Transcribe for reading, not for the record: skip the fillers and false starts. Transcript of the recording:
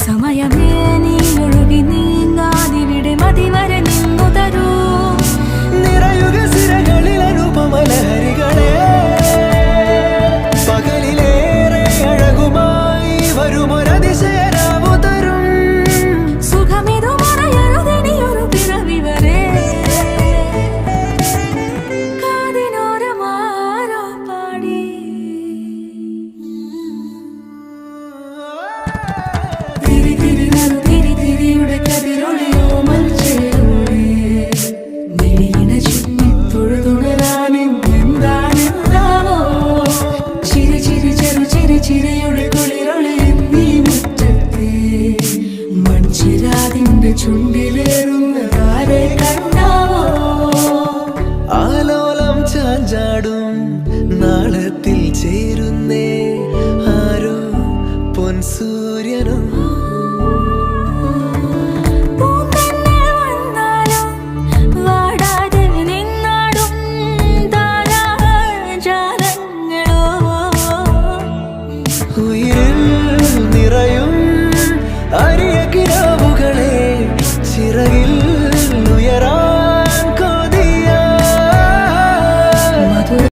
സമയമേ നീ ഒഴുകി നീങ്ങാതിവിടെ മതിവരെ നിന്നു തരൂ. നിറയുക സിരകളിൽ അനുപമലഹരികളെ, പകലിലേറെ അഴകുമായി വരുമൊരതിശയരാവു തരും. സുഖമിതു മറയരുതിനിയൊരു പിറവി വരെ. കാതിനോരമാരോ പാടി തിരി തിരി നറു തിരി തിരിയുടെ കതിരൊളിയോ മൽച്ചേരുളേ. മിഴിയിണ ചുറ്റി തൊഴുതുണരാനെന്താണെന്താവോ. ചിരി ചിരി ചെറു ചിരി ചിരിയുടെ കുളിരൊളി നീ മുറ്റത്തെ മൺചിരാതിന്റെ ചുണ്ടിലേറുന്നതാരെ കണ്ടാവോ. ആലോലം ചാഞ്ചാടും നാളത്തിൽ ചേരുന്നേ ആരോ പൊൻസൂര്യനും.